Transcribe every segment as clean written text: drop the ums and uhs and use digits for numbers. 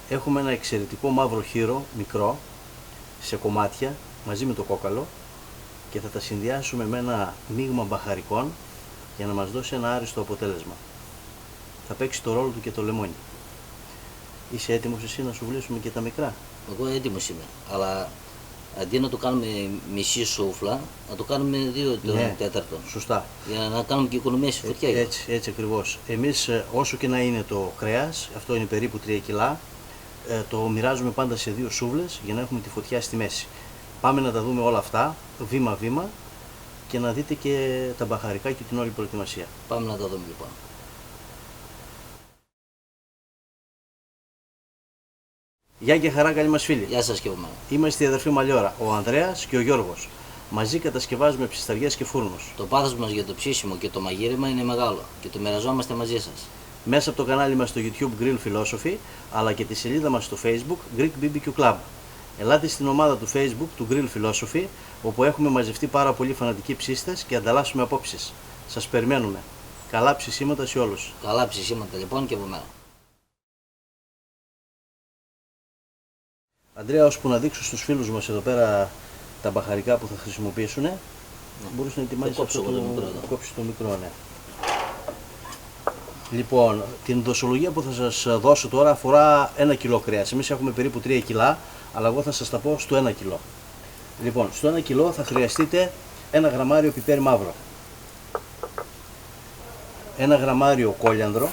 έχουμε ένα εξαιρετικό μαύρο χύρο, μικρό, σε κομμάτια, μαζί με το κόκαλο και θα τα συνδυάσουμε με ένα μείγμα μπαχαρικών για να μας δώσει ένα άριστο αποτέλεσμα. Θα παίξει το ρόλο του και το λεμόνι. Είσαι έτοιμος εσύ να σου βλύσουμε και τα μικρά? Εγώ έτοιμος είμαι, αλλά αντί να το κάνουμε μισή σούφλα, να το κάνουμε 2 τέταρτο. Σωστά. Για να κάνουμε και οικονομία στη φωτιά. Έτσι ακριβώς. Εμείς όσο και να είναι το κρέας, αυτό είναι περίπου 3 κιλά, το μοιράζουμε πάντα σε 2 σούβλες για να έχουμε τη φωτιά στη μέση. Πάμε να τα δούμε όλα αυτά, βήμα-βήμα, και να δείτε και τα μπαχαρικά και την όλη προετοιμασία. Πάμε να τα δούμε λοιπόν. Γεια και χαρά, καλή μας φίλη. Γεια σας και από μένα. Είμαστε η αδερφή Μαλιόρα, ο Ανδρέας και ο Γιώργος. Μαζί κατασκευάζουμε ψισταριές και φούρνους. Το πάθος μας για το ψήσιμο και το μαγείρεμα είναι μεγάλο και το μοιραζόμαστε μαζί σας. Μέσα από το κανάλι μας στο YouTube Grill Philosophy, αλλά και τη σελίδα μας στο Facebook Greek BBQ Club. Ελάτε στην ομάδα του Facebook του Grill Philosophy, όπου έχουμε μαζευτεί πάρα πολλοί φανατικοί ψίστες και ανταλλάσσουμε απόψεις. Σας περιμένουμε. Καλά ψησίματα σε όλους. Καλά ψησίματα λοιπόν και από μένα. Αντρέα, ώσπου να δείξω στους φίλους μας εδώ πέρα τα μπαχαρικά που θα χρησιμοποιήσουν, μπορείς να ετοιμάσεις αυτό το μικρό, ναι. Λοιπόν, την δοσολογία που θα σας δώσω τώρα αφορά 1 κιλό κρέας. Εμείς έχουμε περίπου 3 κιλά, αλλά εγώ θα σας τα πω στο 1 κιλό. Λοιπόν, στο 1 κιλό θα χρειαστείτε 1 γραμμάριο πιπέρι μαύρο, 1 γραμμάριο κόλιανδρο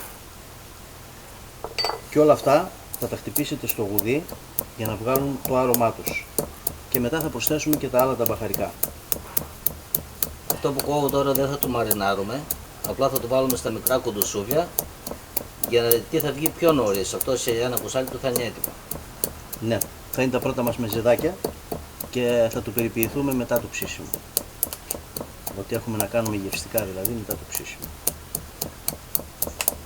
και όλα αυτά θα τα χτυπήσετε στο γουδί για να βγάλουν το άρωμά τους. Και μετά θα προσθέσουμε και τα άλλα τα μπαχαρικά. Αυτό που κόβω τώρα δεν θα το μαρινάρουμε, απλά θα το βάλουμε στα μικρά κοντοσούβια για να θα βγει πιο νωρίς. Αυτό σε ένα κουσάλι του θα είναι έτοιμο. Ναι, θα είναι τα πρώτα μας μεζεδάκια και θα το περιποιηθούμε μετά το ψήσιμο. Ό,τι έχουμε να κάνουμε γευστικά δηλαδή μετά το ψήσιμο.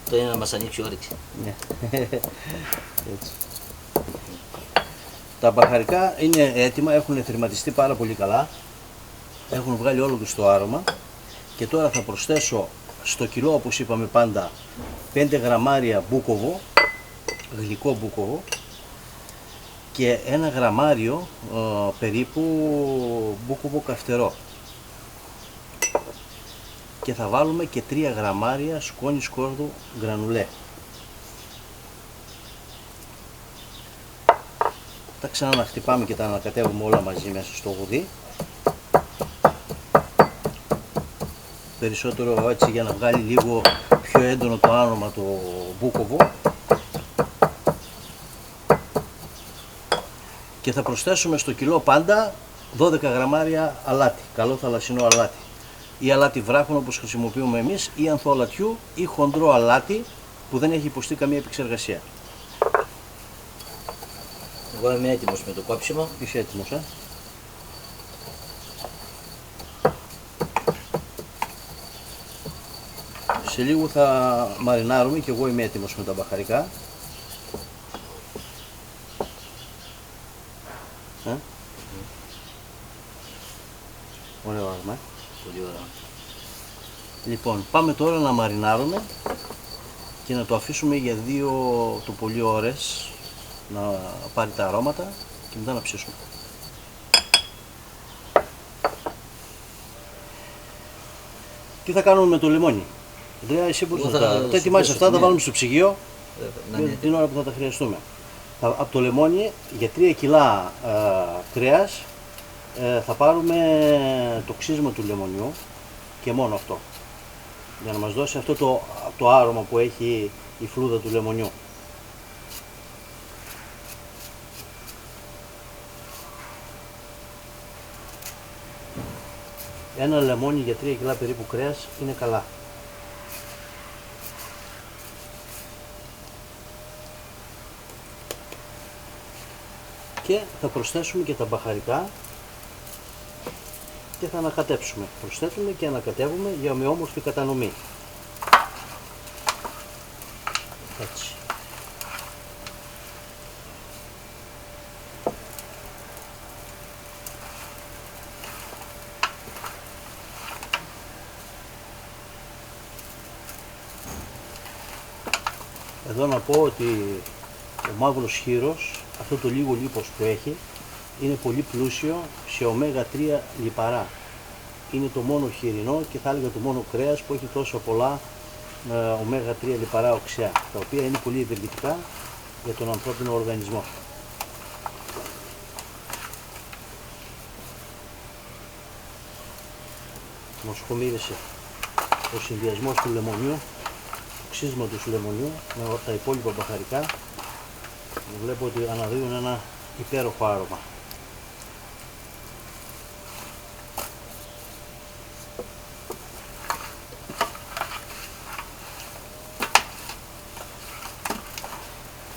Αυτό είναι να μας ανοίξει η όρεξη. Ναι. Έτσι. Τα μπαχαρικά είναι έτοιμα, έχουν θρηματιστεί πάρα πολύ καλά. Έχουν βγάλει όλο τους το άρωμα. Και τώρα θα προσθέσω στο κιλό, όπως είπαμε πάντα, 5 γραμμάρια μπούκοβο, γλυκό μπούκοβο, και 1 γραμμάριο περίπου μπούκοβο καυτερό. Και θα βάλουμε και 3 γραμμάρια σκόνη σκόρδου γκρανουλέ. Τα ξαναχτυπάμε και τα ανακατεύουμε όλα μαζί μέσα στο γουδί. Περισσότερο έτσι για να βγάλει λίγο πιο έντονο το άρωμα το μπούκοβο. Και θα προσθέσουμε στο κιλό πάντα 12 γραμμάρια αλάτι, καλό θαλασσινό αλάτι. Ή αλάτι βράχων όπως χρησιμοποιούμε εμείς, ή ανθοαλατιού ή χοντρό αλάτι που δεν έχει υποστεί καμία επεξεργασία. Εγώ είμαι έτοιμος με το κόψιμο. Είσαι έτοιμος, Σε λίγο θα μαρινάρουμε και εγώ είμαι έτοιμος με τα μπαχαρικά. Ωραίο άρωμα. Πολύ ωραία. Λοιπόν, πάμε τώρα να μαρινάρουμε και να το αφήσουμε για 2 το πολύ ώρες να πάρει τα αρώματα και μετά να ψήσουμε. Τι θα κάνουμε με το λεμόνι? Αντρέα, εσύ πώς θα τα ετοιμάσεις αυτά, τα βάλουμε στο ψυγείο την ώρα που θα τα χρειαστούμε. Από το λεμόνι για 3 κιλά κρέας θα πάρουμε το ξύσμα του λεμονιού και μόνο αυτό, για να μας δώσει αυτό το άρωμα που έχει η φλούδα του λεμονιού. Ένα λεμόνι για 3 κιλά περίπου κρέας είναι καλά. Και θα προσθέσουμε και τα μπαχαρικά και θα ανακατέψουμε. Προσθέτουμε και ανακατεύουμε για ομοιόμορφη κατανομή. Έτσι. Εδώ να πω ότι Ο μαύρος χήρος, αυτό το λίγο λίπος που έχει, είναι πολύ πλούσιο σε ω3 λιπαρά. Είναι το μόνο χοιρινό και θα έλεγα το μόνο κρέας που έχει τόσο πολλά ω3 λιπαρά οξέα, τα οποία είναι πολύ ευεργετικά για τον ανθρώπινο οργανισμό. Μας χωμύρισε ο συνδυασμός του λεμονιού, του ξύσματος λεμονιού με τα υπόλοιπα μπαχαρικά. Βλέπω ότι αναδύουν ένα υπέροχο άρωμα.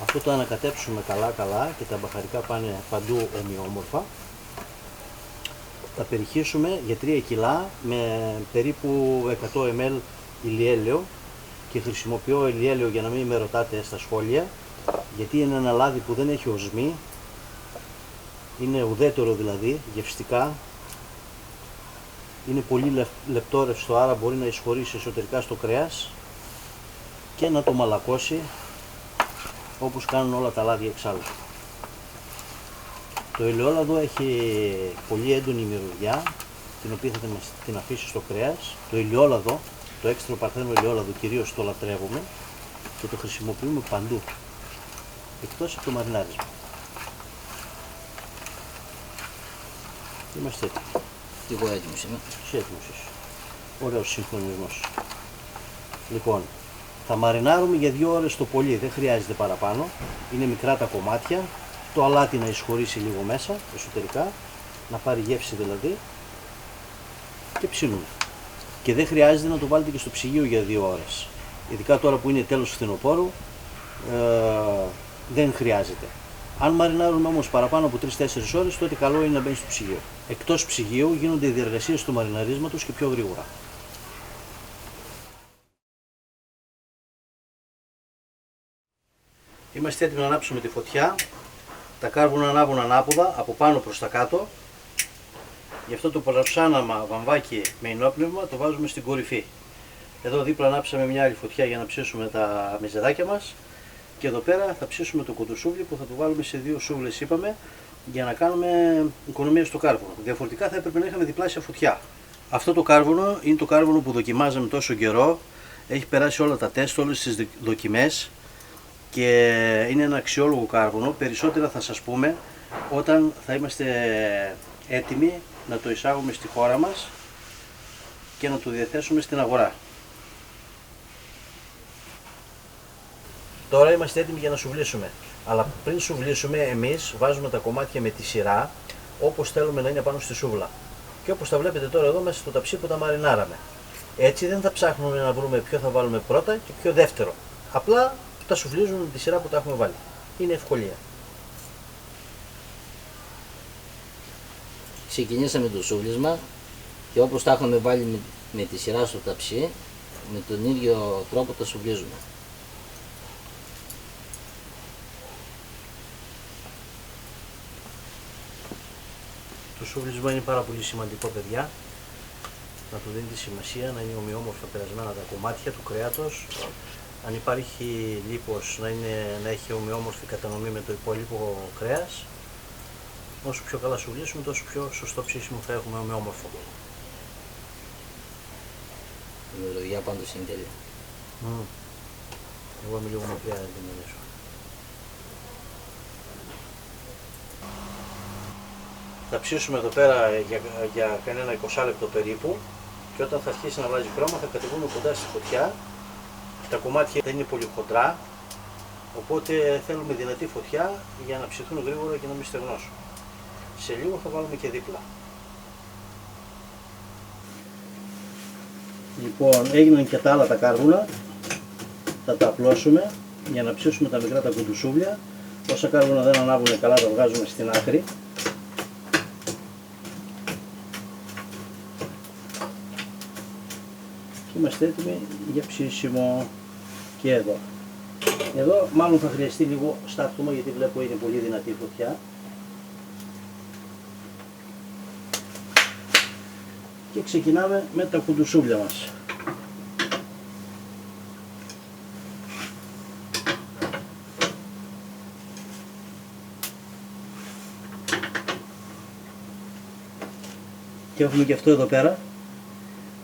Αυτό το ανακατέψουμε καλά και τα μπαχαρικά πάνε παντού ομοιόμορφα. Τα περιχύσουμε για 3 κιλά με περίπου 100 ml ηλιέλαιο και χρησιμοποιώ ηλιέλαιο για να μην με ρωτάτε στα σχόλια, γιατί είναι ένα λάδι που δεν έχει οσμή, είναι ουδέτερο δηλαδή, γευστικά, είναι πολύ λεπτόρευστο, άρα μπορεί να εισχωρήσει εσωτερικά στο κρέας και να το μαλακώσει όπως κάνουν όλα τα λάδια εξάλλου. Το ελαιόλαδο έχει πολύ έντονη μυρωδιά, την οποία θα την αφήσει στο κρέας. Το ελαιόλαδο, το έξτρα παρθένο ελαιόλαδο, κυρίως το λατρεύουμε και το χρησιμοποιούμε παντού, εκτός από το μαρινάρισμα. Είμαστε έτοιμοι. Και εγώ έτοιμος είμαι. Εσύ έτοιμος είσαι. Ωραίος συγχρονισμός. Λοιπόν, θα μαρινάρουμε για 2 ώρες το πολύ, δεν χρειάζεται παραπάνω. Είναι μικρά τα κομμάτια. Το αλάτι να εισχωρήσει λίγο μέσα, εσωτερικά, να πάρει γεύση δηλαδή και ψήνουμε. Και δεν χρειάζεται να το βάλετε και στο ψυγείο για 2 ώρες. Ειδικά τώρα που είναι τέλος φθινοπόρου, δεν χρειάζεται. Αν μαρινάρουμε όμως παραπάνω από 3-4 ώρες, τότε καλό είναι να μπαίνει στο ψυγείο. Εκτός ψυγείου γίνονται οι διεργασίες του μαριναρίσματος και πιο γρήγορα. Είμαστε έτοιμοι να ανάψουμε τη φωτιά. Τα κάρβουνα ανάβουν ανάποδα, από πάνω προς τα κάτω. Γι' αυτό το παραψάναμα βαμβάκι με ενόπνευμα το βάζουμε στην κορυφή. Εδώ δίπλα ανάψαμε μια άλλη φωτιά για να ψήσουμε τα μεζεδάκια μας. Και εδώ πέρα θα ψήσουμε το κοντοσούβλι που θα το βάλουμε σε 2 σούβλες, είπαμε, για να κάνουμε οικονομία στο κάρβουνο. Διαφορετικά θα έπρεπε να είχαμε διπλάσια φωτιά. Αυτό το κάρβουνο είναι το κάρβουνο που δοκιμάζαμε τόσο καιρό. Έχει περάσει όλα τα τεστ, όλες τις δοκιμές. Και είναι ένα αξιόλογο κάρβουνο. Περισσότερα θα σας πούμε όταν θα είμαστε έτοιμοι να το εισάγουμε στη χώρα μας και να το διαθέσουμε στην αγορά. Τώρα είμαστε έτοιμοι για να σουβλήσουμε. Αλλά πριν σουβλήσουμε, εμείς βάζουμε τα κομμάτια με τη σειρά όπως θέλουμε να είναι πάνω στη σούβλα. Και όπως τα βλέπετε τώρα εδώ μέσα στο ταψί που τα μαρινάραμε. Έτσι δεν θα ψάχνουμε να βρούμε ποιο θα βάλουμε πρώτα και ποιο δεύτερο. Απλά τα σουβλίζουμε με τη σειρά που τα έχουμε βάλει. Είναι ευκολία. Ξεκινήσαμε το σούβλισμα και όπως τα έχουμε βάλει με τη σειρά στο ταψί, με τον ίδιο τρόπο τα σουβλίζουμε. Το σούβλισμα είναι πάρα πολύ σημαντικό, παιδιά. Να του δίνετε σημασία, να είναι ομοιόμορφα περασμένα τα κομμάτια του κρέατος. Αν υπάρχει λίπος, να έχει ομοιόμορφη κατανομή με το υπόλοιπο κρέας. Όσο πιο καλά σουβλίσουμε, τόσο πιο σωστό ψήσιμο θα έχουμε ομοιόμορφο. Η μυρωδιά πάντως είναι τέλεια. Εγώ είμαι λίγο μακριά να την μιλήσω. Θα ψήσουμε εδώ πέρα για κανένα 20 λεπτό περίπου και όταν θα αρχίσει να αλλάζει χρώμα θα κατεβούμε κοντά στη φωτιά. Τα κομμάτια δεν είναι πολύ χοντρά, οπότε θέλουμε δυνατή φωτιά για να ψηθούν γρήγορα και να μην στεγνώσουν. Σε λίγο θα βάλουμε και δίπλα. Λοιπόν, έγιναν και τα άλλα τα κάρβουνα. Θα τα απλώσουμε για να ψήσουμε τα μικρά τα κουντουσούβλια. Όσα κάρβουνα δεν ανάβουν καλά τα βγάζουμε στην άκρη. Και είμαστε έτοιμοι για ψήσιμο. Και εδώ. Εδώ μάλλον θα χρειαστεί λίγο στάχτωμα γιατί βλέπω είναι πολύ δυνατή η φωτιά. Και ξεκινάμε με τα κουντουσούβλια μας. Και έχουμε και αυτό εδώ πέρα,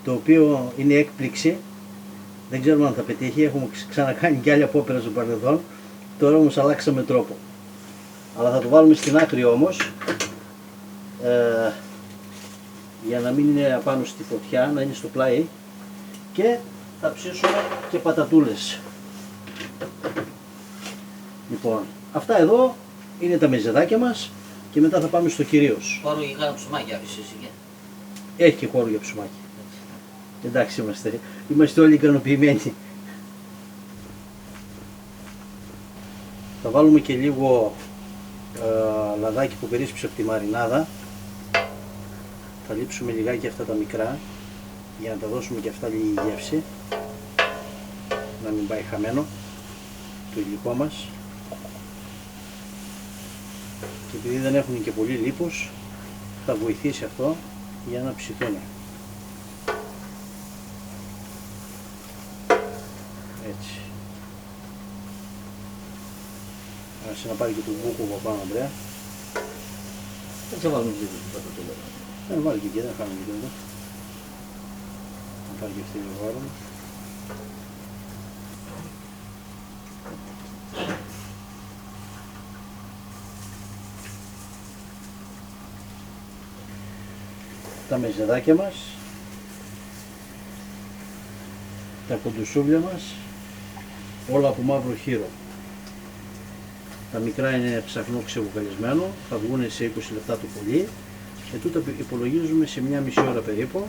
το οποίο είναι έκπληξη. Δεν ξέρουμε αν θα πετύχει, έχουμε ξανακάνει και άλλη απόπειρα στο παρελθόν. Τώρα όμως αλλάξαμε τρόπο. Αλλά θα το βάλουμε στην άκρη όμως, για να μην είναι απάνω στη φωτιά, να είναι στο πλάι. Και θα ψήσουμε και πατατούλες. Λοιπόν, αυτά εδώ είναι τα μεζεδάκια μας και μετά θα πάμε στο κυρίως. Χώρο για κάνα ψωμάκι άφησες εκεί. Έχει και χώρο για ψωμάκι. Εντάξει, είμαστε όλοι ικανοποιημένοι. Θα βάλουμε και λίγο λαδάκι που περίσπισε από τη μαρινάδα. Θα λείψουμε λιγάκι αυτά τα μικρά για να τα δώσουμε και αυτά λίγη γεύση, να μην πάει χαμένο το υλικό μας. Και επειδή δεν έχουν και πολύ λίπος, θα βοηθήσει αυτό για να ψηθούν. Έτσι. Άσε να πάρει και το μπούκο από πάνω, Ανδρέα. Δεν θα βάλουμε λίγο την πατατούλα. Βάλει και εκεί, δεν χάνουμε και εδώ. Να πάρει και αυτή λίγο άλλο. Τα μεζεδάκια μας, τα κοντοσούβλια μας, όλα από μαύρο χείρο. Τα μικρά είναι ψαχνό ξεβουκαλισμένο, θα βγουν σε 20 λεπτά το πολύ και τούτα υπολογίζουμε σε μια μισή ώρα περίπου.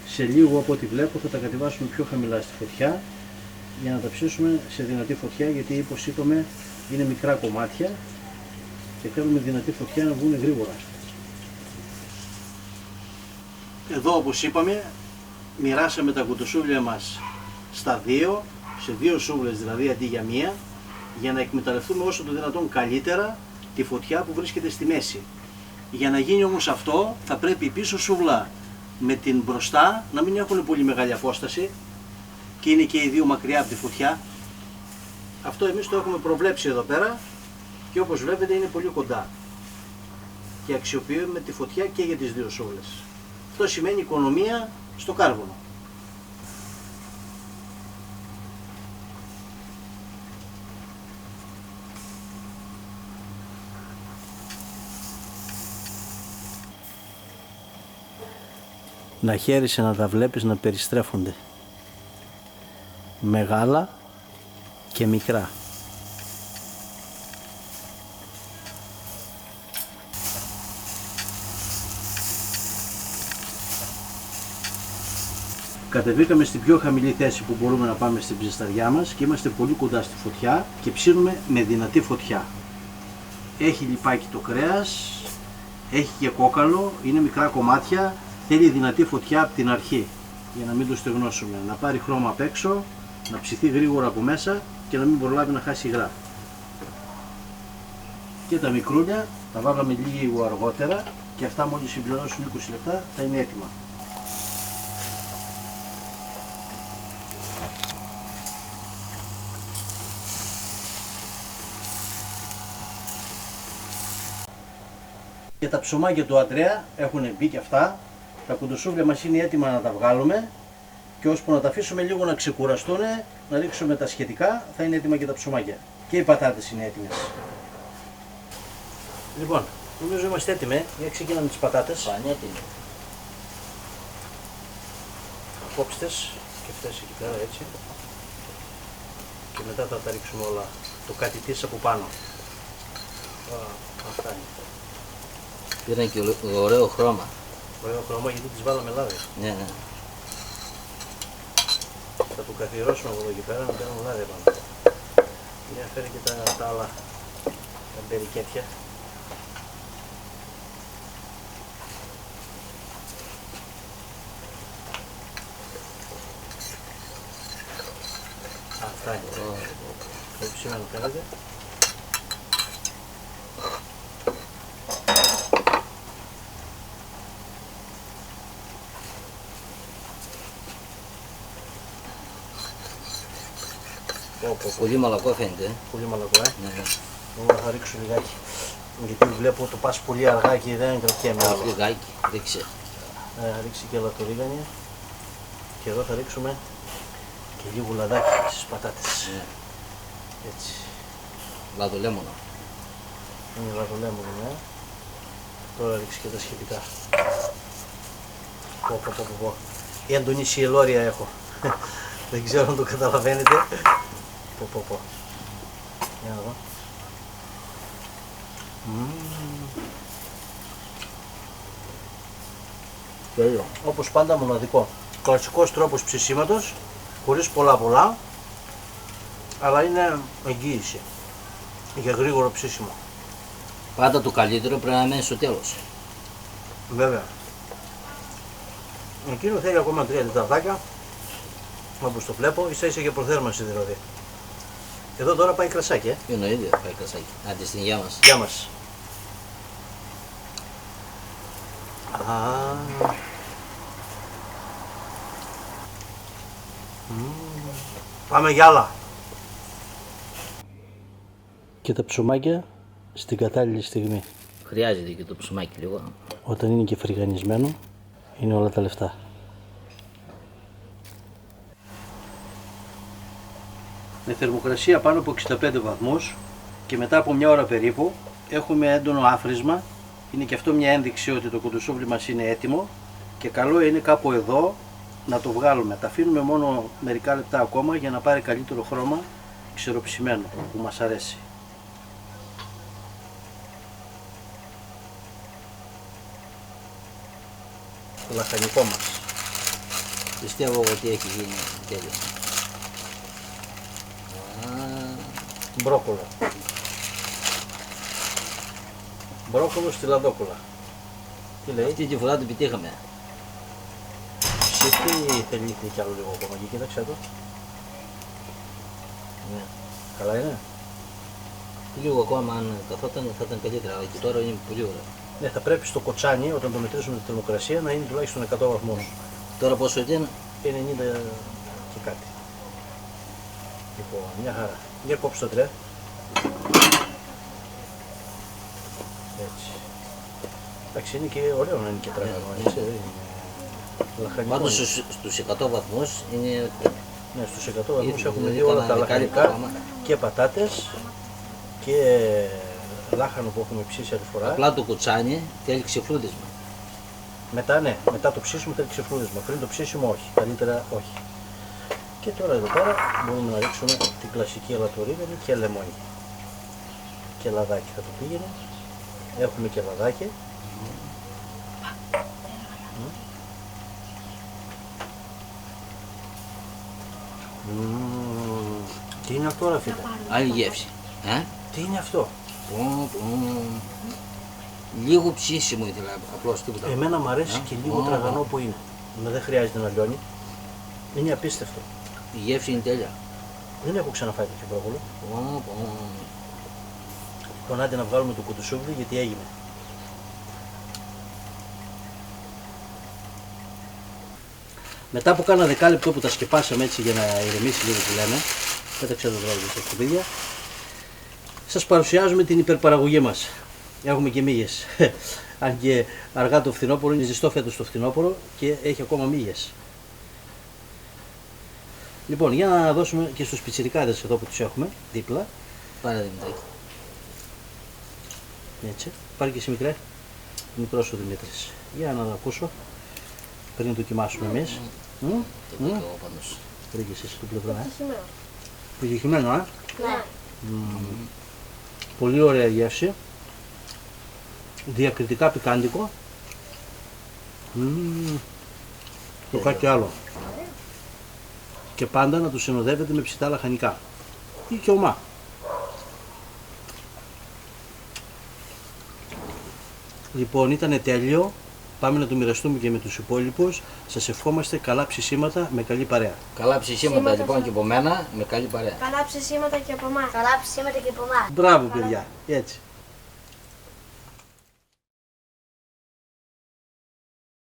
Σε λίγο από ό,τι βλέπω θα τα κατεβάσουμε πιο χαμηλά στη φωτιά για να τα ψήσουμε σε δυνατή φωτιά, γιατί όπως είπαμε είναι μικρά κομμάτια και θέλουμε δυνατή φωτιά να βγουν γρήγορα. Εδώ όπως είπαμε μοιράσαμε τα κοντοσούβλια μας στα δύο, σε δύο σούβλες δηλαδή αντί για μία, για να εκμεταλλευτούμε όσο το δυνατόν καλύτερα τη φωτιά που βρίσκεται στη μέση. Για να γίνει όμως αυτό θα πρέπει η πίσω σούβλα με την μπροστά να μην έχουν πολύ μεγάλη απόσταση και είναι και οι δύο μακριά από τη φωτιά. Αυτό εμείς το έχουμε προβλέψει εδώ πέρα και όπως βλέπετε είναι πολύ κοντά και αξιοποιούμε τη φωτιά και για τις δύο σούβλες. Αυτό σημαίνει οικονομία στο κάρβουνο. Να χαίρεσαι να τα βλέπεις να περιστρέφονται. Μεγάλα και μικρά. Κατεβήκαμε στην πιο χαμηλή θέση που μπορούμε να πάμε στην ψισταριά μας και είμαστε πολύ κοντά στη φωτιά και ψήνουμε με δυνατή φωτιά. Έχει λιπάκι το κρέας, έχει και κόκαλο, είναι μικρά κομμάτια, θέλει δυνατή φωτιά από την αρχή για να μην το στεγνώσουμε, να πάρει χρώμα απ' έξω, να ψηθεί γρήγορα από μέσα και να μην προλάβει να χάσει υγρά. Και τα μικρούλια τα βάλαμε λίγο αργότερα και αυτά μόλις συμπληρώσουν 20 λεπτά θα είναι έτοιμα. Και τα ψωμάκια του Αντρέα έχουν μπει και αυτά, τα κοντοσούβλια μας είναι έτοιμα να τα βγάλουμε και ώσπου να τα αφήσουμε λίγο να ξεκουραστούν, να ρίξουμε τα σχετικά, θα είναι έτοιμα και τα ψωμάκια. Και οι πατάτες είναι έτοιμες. Λοιπόν, νομίζω είμαστε έτοιμοι, για ξεκινάμε τις πατάτες. Πανέτοιμοι. Κόψτες και αυτές εκεί πέρα έτσι. Και μετά θα τα ρίξουμε όλα, το κάτι της από πάνω. Αυτά είναι. Πήραν και ωραίο χρώμα. Ωραίο χρώμα γιατί τις βάλαμε λάδι. Ναι, ναι. Θα το καθιερώσουμε από εδώ και πέρα να παίρνουμε λάδι πάνω. Για να φέρει και τα άλλα, τα μπερικέτια. Αυτά είναι. Το ψημένο φαίνεται. Πολύ μαλακό φαίνεται. Πολύ μαλακό, Ναι, ναι. Εγώ θα ρίξω λιγάκι. Γιατί βλέπω το πας πολύ αργά και δεν κρατιέμαι άλλο. Λιγάκι, ρίξε. ρίξει και λατορίγανη και εδώ θα ρίξουμε και λίγο λαδάκι στις πατάτες. Ναι. Έτσι. Λαδολέμονο. Είναι λαδολέμονο, ναι. Τώρα ρίξει και τα σχετικά. Πω. Έντονη σιελόρια έχω. Δεν ξέρω αν το καταλαβαίνετε. Πω. Για να δω. Τέλειο. Όπως πάντα μοναδικό. Κλασικός τρόπος ψησίματος, χωρίς πολλά, αλλά είναι εγγύηση για γρήγορο ψήσιμο. Πάντα το καλύτερο πρέπει να μένει στο τέλος. Βέβαια. Εκείνο θέλει ακόμα 3 λιτραδάκια, όπως το βλέπω, ίσα για προθέρμανση δηλαδή. Εδώ τώρα πάει κρασάκι, Εννοείται πάει κρασάκι. Άντε στην υγεία μας. Γεια μας. Πάμε για άλλα. Και τα ψωμάκια στην κατάλληλη στιγμή. Χρειάζεται και το ψωμάκι λίγο. Όταν είναι και φρυγανισμένο, είναι όλα τα λεφτά. Με θερμοκρασία πάνω από 65 βαθμούς και μετά από μια ώρα περίπου έχουμε έντονο άφρισμα. Είναι και αυτό μια ένδειξη ότι το κοντοσούβλι μας είναι έτοιμο και καλό είναι κάπου εδώ να το βγάλουμε. Τα αφήνουμε μόνο μερικά λεπτά ακόμα για να πάρει καλύτερο χρώμα ξεροψημένο που μας αρέσει. Το λαχανικό μας. Πιστεύω ότι έχει γίνει τέλειο. Μπρόκολο. Μπρόκολο στη λαδόκολα. Τι λέει? Αυτή τη φορά το επιτύχαμε. Ψήφι θέλει κι άλλο λίγο ακόμα και κοίταξε το. Ναι. Καλά είναι. Λίγο ακόμα αν καθόταν θα ήταν καλύτερα, αλλά και τώρα είναι πολύ ωραία. Ναι, θα πρέπει στο κοτσάνι όταν το μετρήσουμε τη θερμοκρασία να είναι τουλάχιστον 100 βαθμούς. Τώρα πόσο είναι? 90 και κάτι. Λοιπόν, μια χαρά. Για κόψε το τρέ. Έτσι. Εντάξει, είναι και ωραίο να είναι και τραγανό, έτσι. Λαχανικό. Πάντως στους 100 βαθμούς είναι... Ναι, στους 100 βαθμούς έχουμε δηλαδή δει όλα τα κανένα λαχανικά πράγμα. και πατάτες και λάχανο που έχουμε ψήσει άλλη φορά. Απλά το κουτσάνι θέλει ξεφλούδισμα. Μετά ναι, μετά το ψήσιμο θέλει ξεφλούδισμα. Πριν το ψήσιμο όχι, καλύτερα όχι. Και τώρα εδώ πέρα μπορούμε να ρίξουμε την κλασική αλατορίγανη και λεμόνι. Και λαδάκι θα το πήγαινε. Έχουμε και λαδάκι. Τι είναι αυτό ρε φίλε? Άλλη γεύση. Τι είναι αυτό? Λίγο ψήσιμο ήθελα, απλώς τίποτα. Εμένα μου αρέσει και λίγο τραγανό που είναι. Δεν χρειάζεται να λιώνει. Είναι απίστευτο. Η γεύση είναι τέλεια. Δεν έχω ξαναφάει τέτοιο μπρόκολο. Λοιπόν, άντε να βγάλουμε το κουτουσούβλι γιατί έγινε. Μετά από κάνα δεκάλεπτο που τα σκεπάσαμε έτσι για να ηρεμήσει λίγο που λέμε, πέταξε το βράδυ στα σκουπίδια, σας παρουσιάζουμε την υπερπαραγωγή μας. Έχουμε και μύγες. Αν και αργά το φθινόπωρο, είναι ζεστό φέτος το φθινόπωρο και έχει ακόμα μύγες. Λοιπόν, για να δώσουμε και στους πιτσιρικάδες εδώ που τους έχουμε, δίπλα. Πάρε Δημητράκη. Έτσι. Πάρε και εσύ μικρέ. Μικρός ο Δημήτρης. Για να το ακούσω. Πριν δοκιμάσουμε εμείς. Το πήγα εγώ πάντως. Πριν και εσύ στο πλευρό, Προκειχημένο, Ναι. Πολύ ωραία γεύση. Διακριτικά πικάντικο. Το κάτι άλλο. Και πάντα να το συνοδεύετε με ψητά λαχανικά. Ή και ομά. Λοιπόν, ήταν τέλειο. Πάμε να το μοιραστούμε και με τους υπόλοιπους. Σας ευχόμαστε καλά ψησίματα με καλή παρέα. Καλά ψησίματα λοιπόν και από μένα, με καλή παρέα. Καλά ψησίματα και από εμάς. Καλά ψησίματα και από εμάς. Μπράβο παιδιά, έτσι.